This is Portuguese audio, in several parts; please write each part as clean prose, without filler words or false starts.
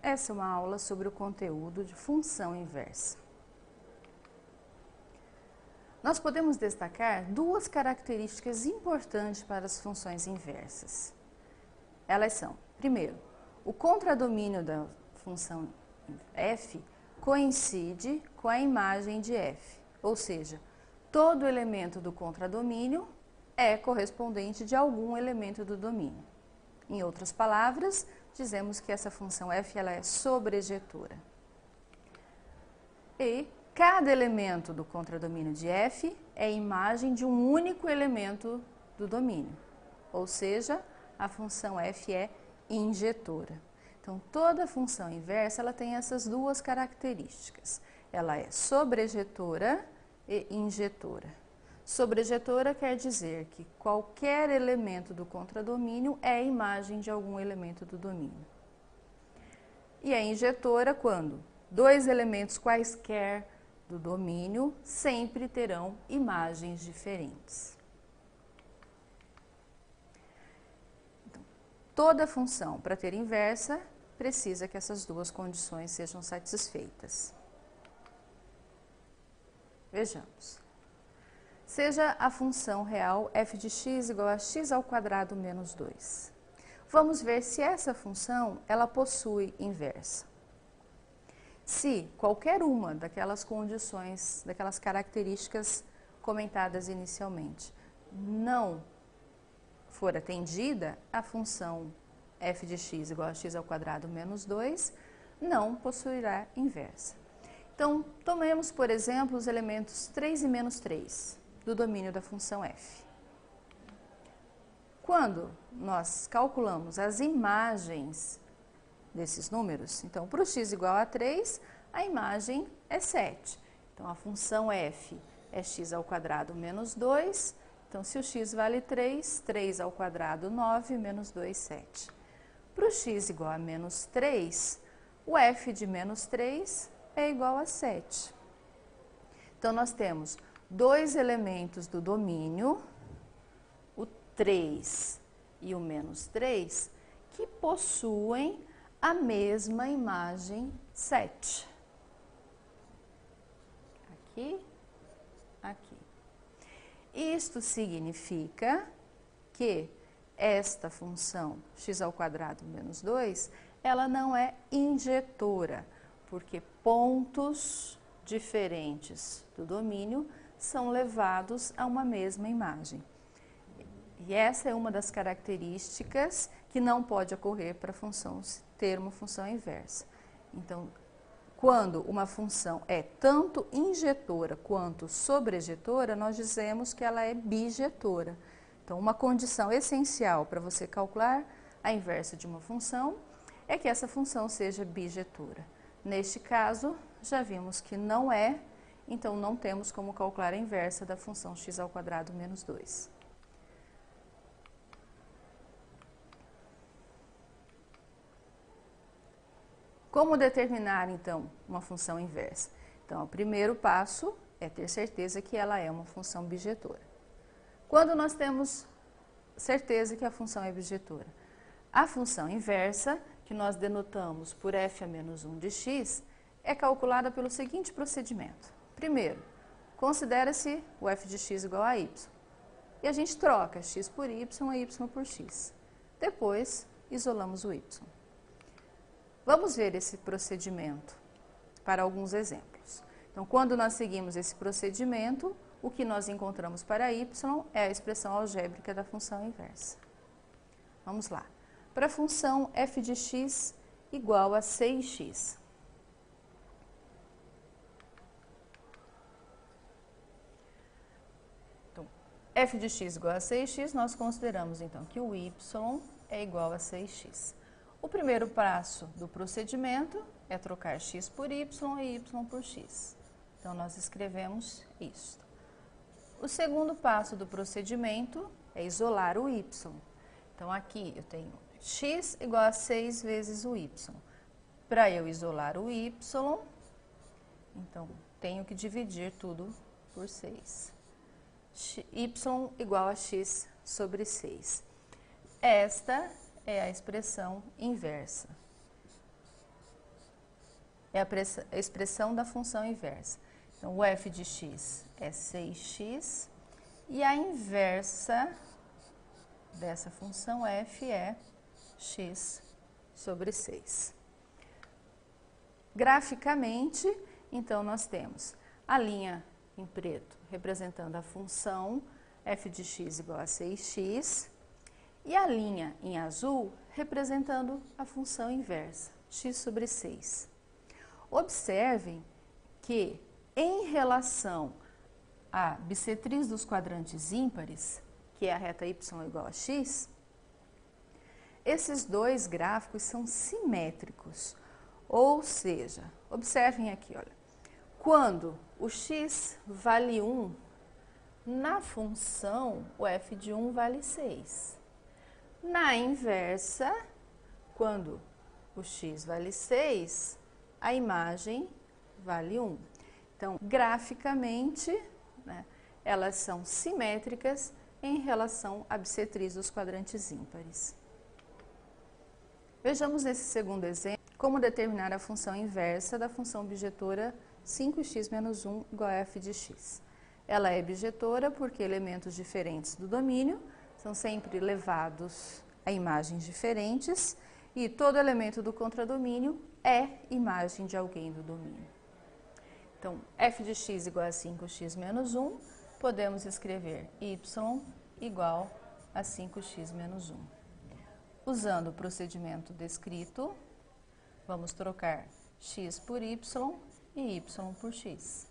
Essa é uma aula sobre o conteúdo de função inversa. Nós podemos destacar duas características importantes para as funções inversas. Elas são, primeiro, o contradomínio da função f coincide com a imagem de f, ou seja, todo elemento do contradomínio é correspondente de algum elemento do domínio. Em outras palavras, dizemos que essa função f ela é sobrejetora. E cada elemento do contradomínio de f é imagem de um único elemento do domínio, ou seja, a função f é injetora. Então, toda função inversa ela tem essas duas características. Ela é sobrejetora e injetora. Sobrejetora quer dizer que qualquer elemento do contradomínio é imagem de algum elemento do domínio. E é injetora quando dois elementos quaisquer do domínio sempre terão imagens diferentes. Então, toda função, para ter inversa, precisa que essas duas condições sejam satisfeitas. Vejamos. Seja a função real f de x igual a x ao quadrado menos 2. Vamos ver se essa função ela possui inversa. Se qualquer uma daquelas condições, daquelas características comentadas inicialmente, não for atendida, a função f de x igual a x ao quadrado menos 2 não possuirá inversa. Então, tomemos, por exemplo, os elementos 3 e menos 3 do domínio da função f. Quando nós calculamos as imagens desses números, então, para o x igual a 3, a imagem é 7. Então, a função f é x ao quadrado menos 2. Então, se o x vale 3, 3 ao quadrado 9, menos 2, 7. Para o x igual a menos 3, o f de menos 3 é igual a 7. Então, nós temos dois elementos do domínio, o 3 e o menos 3, que possuem a mesma imagem 7. Aqui, aqui. Isto significa que esta função x ao quadrado menos 2, ela não é injetora, porque pontos diferentes do domínio são levados a uma mesma imagem. E essa é uma das características que não pode ocorrer para a função ter uma função inversa. Então, quando uma função é tanto injetora quanto sobrejetora, nós dizemos que ela é bijetora. Então, uma condição essencial para você calcular a inversa de uma função é que essa função seja bijetora. Neste caso, já vimos que não é, então não temos como calcular a inversa da função x ao quadrado menos 2. Como determinar, então, uma função inversa? Então, o primeiro passo é ter certeza que ela é uma função bijetora. Quando nós temos certeza que a função é bijetora? A função inversa, que nós denotamos por f a menos 1 de x, é calculada pelo seguinte procedimento. Primeiro, considera-se o f de x igual a y. E a gente troca x por y e y por x. Depois, isolamos o y. Vamos ver esse procedimento para alguns exemplos. Então, quando nós seguimos esse procedimento, o que nós encontramos para y é a expressão algébrica da função inversa. Vamos lá. Para a função f de x igual a 6x. Então, f de x igual a 6x, nós consideramos então que o y é igual a 6x. O primeiro passo do procedimento é trocar x por y e y por x. Então, nós escrevemos isto. O segundo passo do procedimento é isolar o y. Então, aqui eu tenho x igual a 6 vezes o y. Para eu isolar o y, então, tenho que dividir tudo por 6. Y igual a x sobre 6. Esta é a expressão inversa. é a expressão da função inversa. Então, o f de x é 6x e a inversa dessa função f é x sobre 6. Graficamente, então, nós temos a linha em preto representando a função f de x igual a 6x e a linha em azul representando a função inversa, x sobre 6. Observem que, em relação à bissetriz dos quadrantes ímpares, que é a reta y igual a x, esses dois gráficos são simétricos. Ou seja, observem aqui, olha, quando o x vale 1, na função o f de 1 vale 6. Na inversa, quando o x vale 6, a imagem vale 1. Então, graficamente, né, elas são simétricas em relação à bissetriz dos quadrantes ímpares. Vejamos nesse segundo exemplo como determinar a função inversa da função bijetora 5x menos 1 igual a f de x. Ela é bijetora porque elementos diferentes do domínio são sempre levados a imagens diferentes e todo elemento do contradomínio é imagem de alguém do domínio. Então, f de x igual a 5x menos 1, podemos escrever y igual a 5x menos 1. Usando o procedimento descrito, vamos trocar x por y e y por x.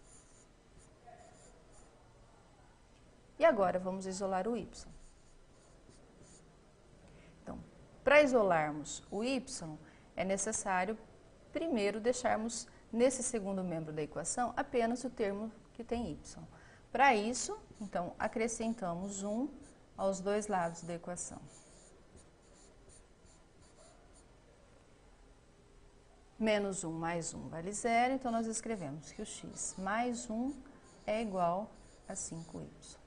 E agora vamos isolar o y. Então, para isolarmos o y, é necessário primeiro deixarmos nesse segundo membro da equação apenas o termo que tem y. Para isso, então, acrescentamos 1 aos dois lados da equação. Menos 1 mais 1 vale 0, então nós escrevemos que o x mais 1 é igual a 5y.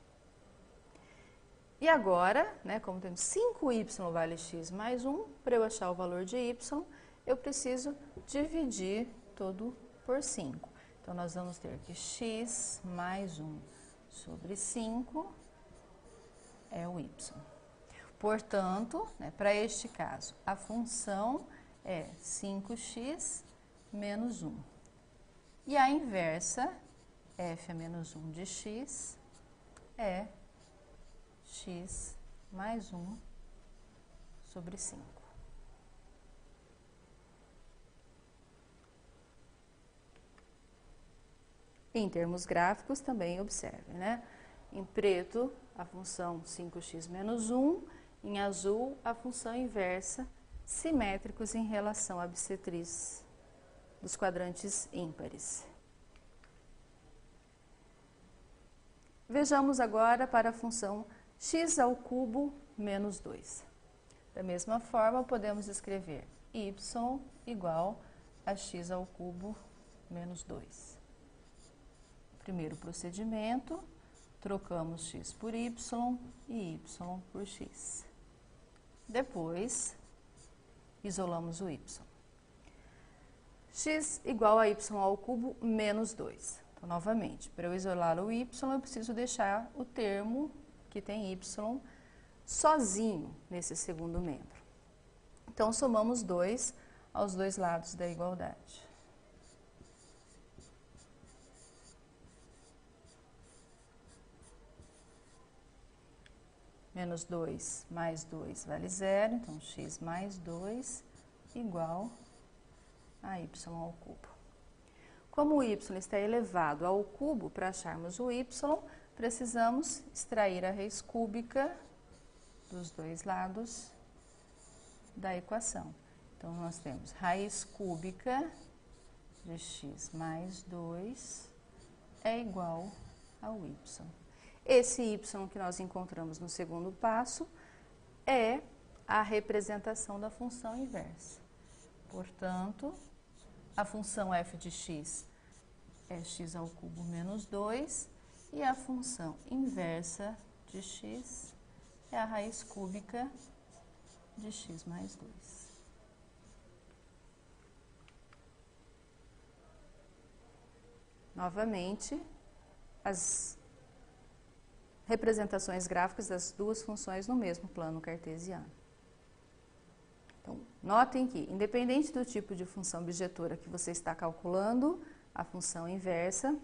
E agora, né, como temos 5y vale x mais 1, para eu achar o valor de y, eu preciso dividir todo por 5. Então, nós vamos ter que x mais 1 sobre 5 é o y. Portanto, né, para este caso, a função é 5x menos 1. E a inversa, f a menos 1 de x, é x mais 1 sobre 5. Em termos gráficos, também observe, né? Em preto, a função 5x menos 1, em azul, a função inversa, simétricos em relação à bissetriz dos quadrantes ímpares. Vejamos agora para a função x ao cubo menos 2. Da mesma forma, podemos escrever y igual a x ao cubo menos 2. Primeiro procedimento, trocamos x por y e y por x. Depois, isolamos o y. X igual a y ao cubo menos 2. Então, novamente, para eu isolar o y, eu preciso deixar o termo que tem y sozinho nesse segundo membro. Então, somamos 2 aos dois lados da igualdade. Menos 2 mais 2 vale 0, então x mais 2 igual a y ao cubo. Como o y está elevado ao cubo, para acharmos o y, precisamos extrair a raiz cúbica dos dois lados da equação. Então, nós temos raiz cúbica de x mais 2 é igual ao y. Esse y que nós encontramos no segundo passo é a representação da função inversa. Portanto, a função f de x é x ao cubo menos 2 e a função inversa de x é a raiz cúbica de x mais 2. novamente, as representações gráficas das duas funções no mesmo plano cartesiano. Então, notem que, independente do tipo de função objetora que você está calculando, a função inversa,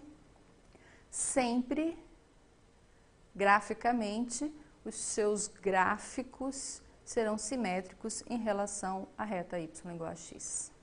sempre, graficamente, os seus gráficos serão simétricos em relação à reta y igual a x.